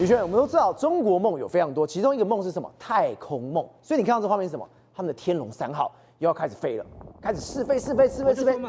宇軒，我們都知道中國夢有非常多，其中一個夢是什麼？太空夢。所以你看到這畫面是什麼？他們的天龍3號又要開始飛了，開始試飛，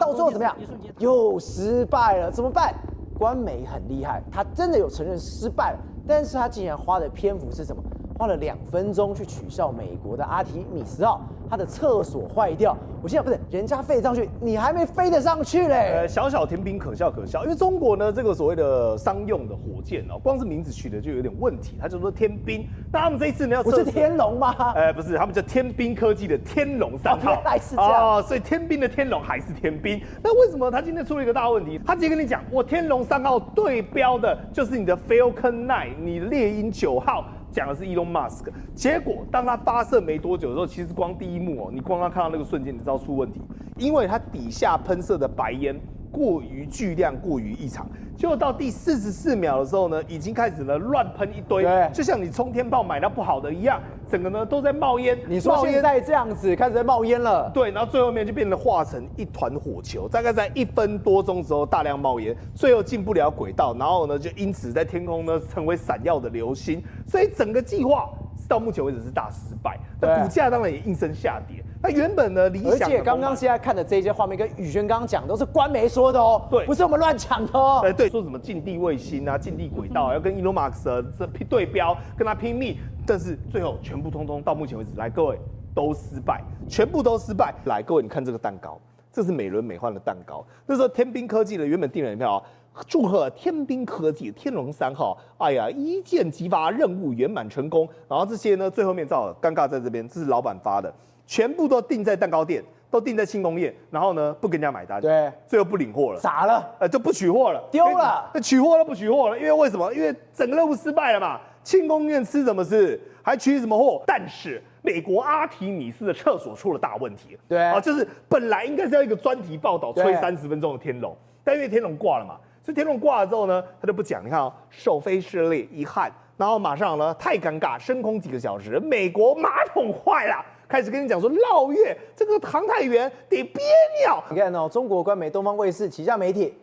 到最後怎麼樣？又失敗了，怎麼辦？官媒很厲害，他真的有承認失敗了，但是他竟然花的篇幅是什麼？花了2分鐘去取笑美國的阿提米斯號，它的廁所壞掉。我心想，不是人家飛得上去，你還沒飛得上去嘞。小天兵可笑，因為中國呢这個所謂的商用的火箭哦，光是名字取的就有點問題，它叫做天兵。那他們這一次呢要不是天龍嗎？不是，他們叫天兵科技的天龍3號。原來是這樣所以天兵的天龍還是天兵。那為什麼他今天出了一個大問題？他直接跟你講，我天龍3號對標的就是你的 Falcon 9，你的獵鷹9號。講的是 Elon Musk， 結果當他發射沒多久的時候，其實光第一幕哦，你光看到那個瞬間，你知道出問題，因為它底下噴射的白煙過於巨量，過於異常，就到第44秒的時候呢，已經開始呢亂噴一堆，就像你充天炮買到不好的一樣，整個呢都在冒煙。你說現在這樣子開始在冒煙了？對，然後最後面就變成化成一團火球，大概在1分多鐘之後大量冒煙，最後進不了軌道，然後呢就因此在天空呢成為閃耀的流星，所以整個計劃到目前為止是大失敗，那股價當然也应聲下跌。那原本呢，理想，而且刚剛現在看的這些畫面跟宇軒剛剛講都是官媒說的哦，對，不是我們亂講的哦。對，說什麼近地衛星啊、近地軌道，要跟 Elon Musk 這對標，跟他拼命，但是最後全部通通到目前為止，來各位都失敗，全部都失敗。来各位，你看這個蛋糕，這是美輪美奐的蛋糕。那時候天兵科技的原本訂了一票，祝賀天兵科技天龍3號，哎呀，一箭擊發，任務圓滿成功。然後這些呢，最後面照尷尬在這邊，這是老闆發的。全部都訂在蛋糕店，都訂在慶功宴，然後呢不跟人家買單，對，最後不領貨了，傻了，就不取貨了，丟了，取貨都不取貨了，因為為什麼？因为整個任務失敗了嘛，慶功宴吃什麼吃，還取什麼貨？但是美國阿提米斯的廁所出了大問題，對啊，就是本來應該是要一個專題報道吹30分鐘的天龍，但因為天龍掛了嘛，所以天龍掛了之後呢，他就不講，你看首飛失利遺憾，然後馬上呢太尷尬，升空幾個小時，美國馬桶壞了。開始跟你講說繞月這個航太員得憋尿。你看哦，中國官媒東方衛視旗下媒體，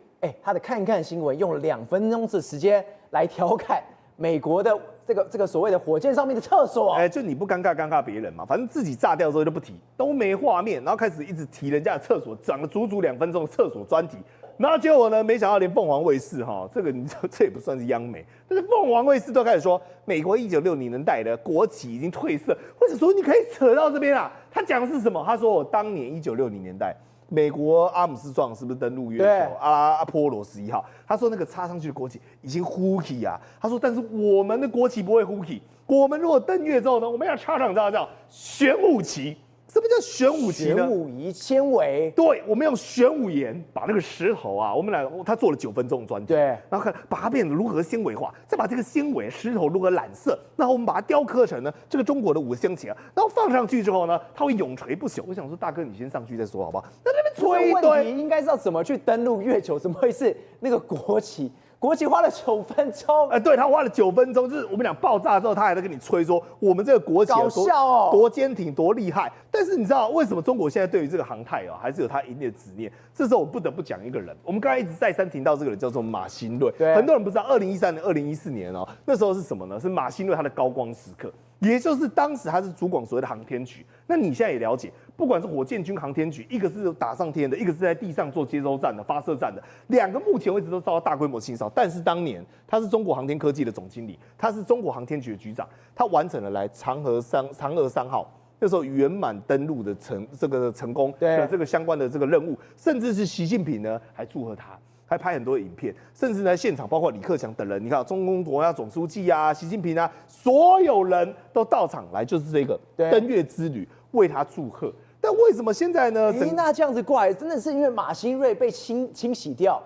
他的看看新聞用了2分鐘的時間來調侃美國的這個所謂的火箭上面的廁所。就你不尷尬別人嘛，反正自己炸掉之後就不提，都沒畫面，然後開始一直提人家的廁所，講了足足2分鐘的廁所專題。然後結果呢，沒想到連鳳凰衛視這個這也不算是央媒，但是鳳凰衛視都開始說，美國1960年代的國旗已經褪色。或者說你可以扯到這邊啊，他講的是什麼？他說我當年1960年代，美國阿姆斯壯是不是登陸月球？阿波羅11號，他說那個插上去的國旗已經糊起啊。他說但是我們的國旗不會糊起，我們如果登月之後呢，我們要插上叫玄武旗。什麼叫玄武旗呢？玄武儀纖維。對，我們用玄武岩把那個石頭啊，他做了9分鐘的專題，對，然後看把它變得如何纖維化，再把這個纖維石頭如何染色，然後我們把它雕刻成呢這個中國的5星旗啊，然後放上去之後呢，它會永垂不朽。我想說，大哥你先上去再說好不好？那邊吹一堆，問題應該是要怎麼去登陸月球？怎麼會是那個國旗？國旗花了9分鐘，對，他花了9分鐘，就是我們倆爆炸之後，他還在跟你吹說我們這個國旗搞笑哦，多堅挺，多厲害。但是你知道為什麼中國現在對於這個航太還是有他一定的執念？這時候我不得不講一個人，我們剛才一直再三提到這個人叫做馬興瑞，很多人不知道，2013年、2014年那時候是什麼呢？是馬興瑞他的高光時刻。也就是當時他是主管所謂的航天局，那你現在也了解，不管是火箭軍航天局，一個是打上天的，一個是在地上做接收站的、發射站的，2個目前為止都遭到大規模清掃。但是當年他是中國航天科技的總經理，他是中國航天局的局長，他完成了來嫦娥3號那時候圓滿登陸的成功的這個相關的這個任務，甚至是習近平呢還祝賀他。還拍很多影片，甚至在現場，包括李克強等人，你看中共國家總書記啊、習近平啊，所有人都到場來，就是這個登月之旅為他祝賀。但為什麼現在呢？那這樣子過來，真的是因為馬興瑞被清洗掉，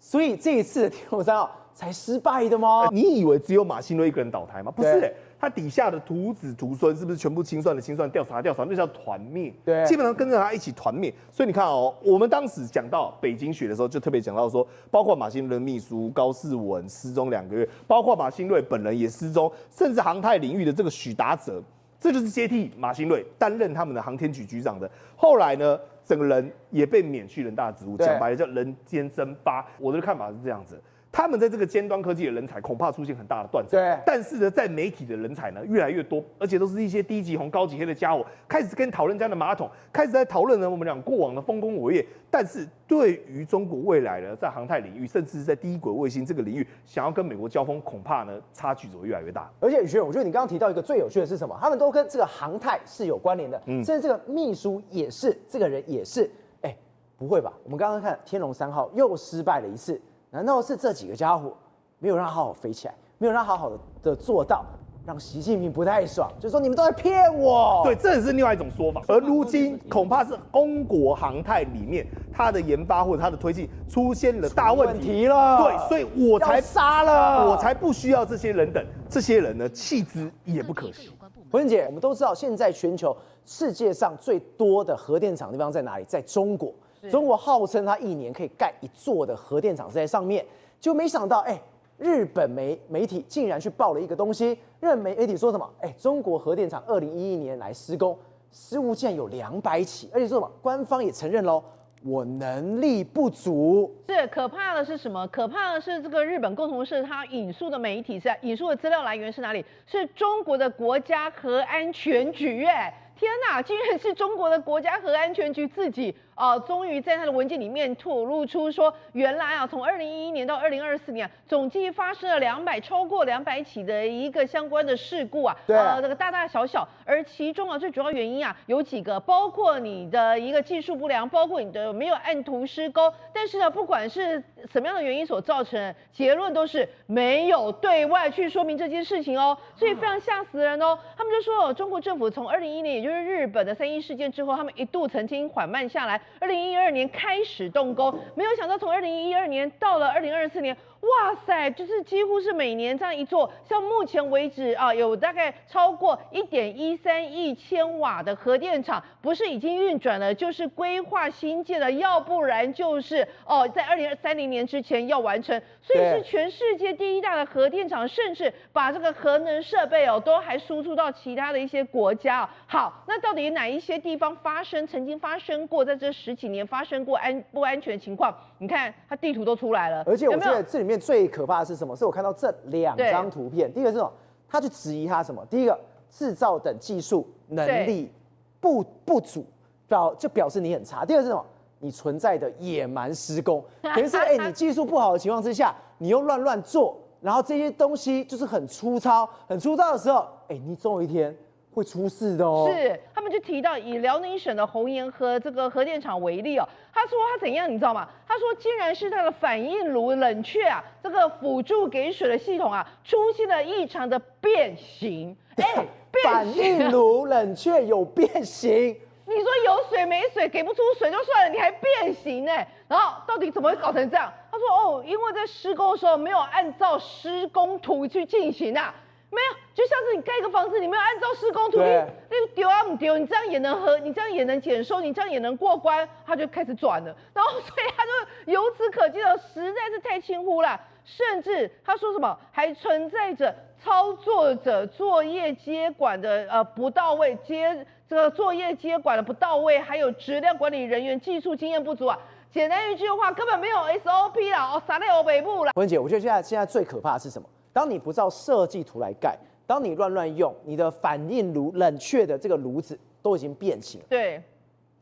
所以這一次的天龍3號才失敗的嗎？你以為只有馬興瑞一個人倒台嗎？不是他底下的徒子徒孫是不是全部清算，調查，那叫團滅。對，基本上跟着他一起團滅。所以你看我們當時講到北京學的時候，就特別講到說，包括馬興瑞的秘書高士文失蹤2個月，包括馬興瑞本人也失蹤，甚至航太領域的這個許達哲，這就是接替馬興瑞擔任他們的航天局局長的。後來呢，整個人也被免去人大職務，講白了叫人間蒸發。我的看法是這樣子。他們在這個尖端科技的人才恐怕出現很大的斷層。对，但是呢，在媒體的人才呢越來越多，而且都是一些低級紅、高級黑的家伙，開始跟討論家的馬桶，開始在討論呢我們倆過往的豐功偉業。但是對於中國未來呢，在航太領域，甚至是在低軌衛星這個領域，想要跟美國交鋒，恐怕呢差距只會越來越大。而且宇軒，我覺得你剛剛提到一個最有趣的是什麼？他們都跟這個航太是有關聯的，甚至這個秘書也是，這個人也是。哎，不會吧？我們剛剛看天龍3號又失敗了一次，難道是這幾個家伙沒有讓它好好飛起來，沒有讓它好好的做到，讓習近平不太爽，就說你們都在騙我？對，這也是另外一種說法。而如今恐怕是中國航太裡面它的研發或者它的推進出現了大問題了。對，所以我才殺了，我才不需要這些人等，这些人呢棄之也不可惜。文姐，我們都知道现在全球世界上最多的核電廠地方在哪裡？在中國。中國號稱它一年可以蓋1座的核電廠是在上面，就沒想到日本媒體竟然去報了一個東西，日本媒體說什麼？中國核電廠2011年來施工，失誤竟然有200起，而且說什麼？官方也承認嘍，我能力不足。是可怕的是什麼？可怕的是這個日本共同社它引述的媒體引述的資料來源是哪裡？是中國的國家核安全局天哪，竟然是中國的國家核安全局自己終於在他的文件裡面吐露出說，原來從2011年到2024年，總計發生了超過200起的一個相關的事故對，這個大大小小，而其中最主要原因有幾個，包括你的一個技術不良，包括你的沒有按圖施工，但是呢，不管是什麼樣的原因所造成的，結論都是沒有對外去說明這件事情所以非常嚇死人他們就說中國政府從2011年，也就是日本的3.1事件之後，他們一度曾經緩慢下來，2012年開始動工，沒有想到從2012年到了2024年，哇塞，就是幾乎是每年這樣一座，像目前為止有大概超過1.13億千瓦的核電廠，不是已經運轉了，就是規劃新建的，要不然就是在2030年之前要完成，所以是全世界第1大的核電廠，甚至把這個核能設備都還輸出到其他的一些國家好，那到底哪一些地方曾經發生過，在這10幾年發生過不安全的情況？你看它地圖都出來了，而且我觉得這裡面最可怕的是什麼？是我看到這2張圖片，第一個是什麼？他去質疑他什麼？第一個製造等技術能力不足，就表示你很差。第二個是什麼？你存在的野蠻施工，等於是你技術不好的情況之下，你又亂做，然後這些東西就是很粗糙的時候，你總有一天會出事的是，他們就提到以遼寧省的紅岩核這個核電廠為例他說他怎樣，你知道嗎？他說竟然是他的反應爐冷卻這個輔助給水的系統出現了異常的變形。反應爐冷卻有變形？你說有水沒水，給不出水就算了，你還變形然後到底怎麼會搞成這樣？他說因為在施工的時候沒有按照施工圖去進行沒有，就像是你蓋一個房子，你沒有按照施工图，你丟不丟？你這樣也能你這樣也能檢收，你這樣也能過關，他就開始轉了。然後所以他就由此可見實在是太輕忽了。甚至他說什麼，還存在着操作者作業接管的不到位，這個作業接管的不到位，還有質量管理人員技術經驗不足簡單一句話，根本沒有 SOP 啦，啥在歐北部啦。文姐，我覺得現在最可怕的是什麼？當你不照設計圖來蓋，當你亂用，你的反應爐冷卻的這個爐子都已經變形了。對，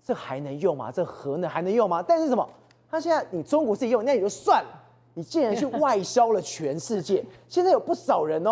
這還能用嗎？這核能還能用嗎？但是什麼？它現在你中國自己用，那也就算了，你竟然去外銷了全世界。現在有不少人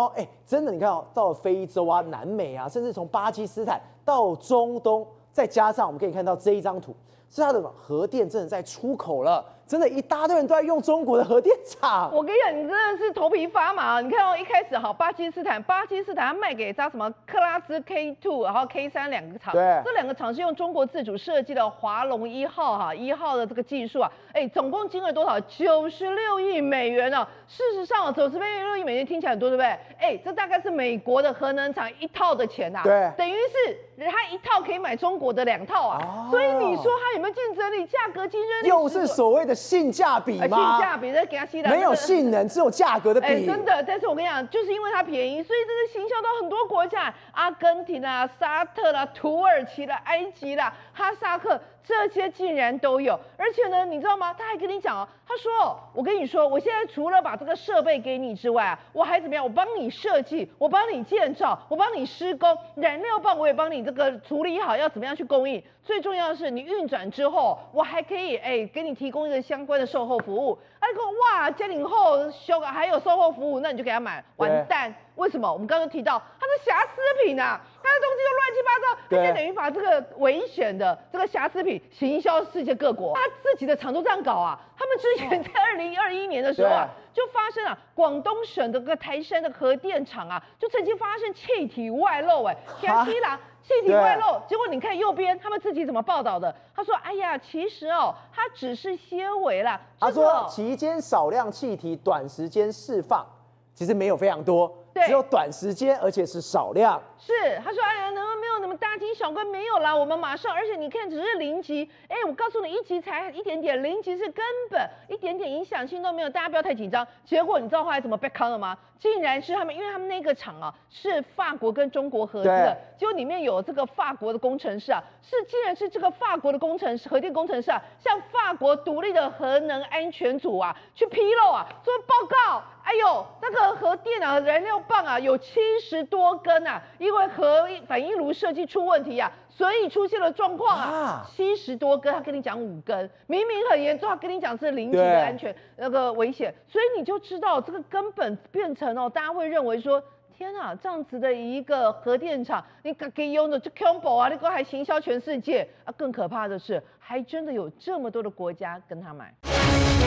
真的，你看到了非洲南美甚至從巴基斯坦到中東，再加上我們可以看到這一張圖，是它的核電真的在出口了。真的，一大堆人都在用中國的核電廠。我跟你講，你真的是頭皮發麻。你看一開始巴基斯坦它賣給什麼克拉茲 K2，然後 K3兩個廠，這2個廠是用中國自主設計的華龍1號1號的這個技術總共金額多少？96億美元事實上96億美元聽起來很多，對不對？這大概是美國的核能廠1套的錢對，等於是它1套可以買中國的2套所以你說它有沒有競爭力？價格競爭力又是所謂的性價比嗎？性價比給它吸的，沒有性能，只有價格的比。真的，但是我跟你講，就是因為它便宜，所以這個行銷到很多國家，阿根廷沙特土耳其埃及哈薩克，這些竟然都有。而且呢，你知道嗎？他還跟你講哦，他說，我跟你說，我現在除了把这個設備給你之外啊，我還怎麼樣？我幫你設計，我幫你建造，我幫你施工，燃料棒我也幫你這個處理好，要怎麼樣去供應。最重要的是，你運轉之後，我還可以給你提供一個相關的售後服務。他就說哇，家庭後修改還有售後服務，那你就給他買。完蛋，為什麼？我們剛剛提到它是瑕疵品啊，它的東西都亂七八糟，他就等於把這個危險的這個瑕疵品行銷世界各國，他自己的廠都這樣搞啊。他們之前在2021年的時候啊，就發生了廣東省的這個台山的核電廠啊，就曾經發生氣體外漏，天氣啦。氣體外漏，結果你看右邊他們自己怎麼報道的？他說：“哎呀，其實哦，它只是些微啦。”他說期間少量氣體短時間釋放，其實沒有非常多，只有短時間，而且是少量。是，他說：“哎呀，沒有那麼大驚小怪，沒有啦，我們馬上，而且你看只是0級，我告訴你1級才一點點，0級是根本一點點影響性都沒有，大家不要太緊張。”結果你知道後來怎麼被坑了嗎？竟然是他們，因為他們那個廠啊是法國跟中國合資的，結果裡面有這個法國的工程師啊，竟然是這個法國的工程師，核電工程師啊，向法國獨立的核能安全組啊去披露啊，說報告，哎呦，那個核電啊燃料棒啊有70多根啊，因為核反應爐設計出問題啊，所以出現了狀況啊，70多根，他跟你講5根，明明很嚴重，他跟你講是0級的安全那個危險，所以你就知道這個根本變成大家會認為說，天啊，這樣子的一個核電廠，你給用的就 combo 啊，那個還行銷全世界啊，更可怕的是，還真的有這麼多的國家跟他買。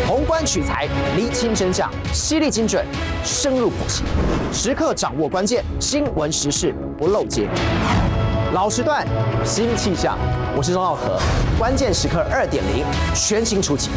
宏觀取材，釐清真相，犀利精準，深入剖析，時刻掌握關鍵新聞時事，不漏接。老時段，新氣象，我是鍾耀和，關鍵時刻2.0，全新出擊。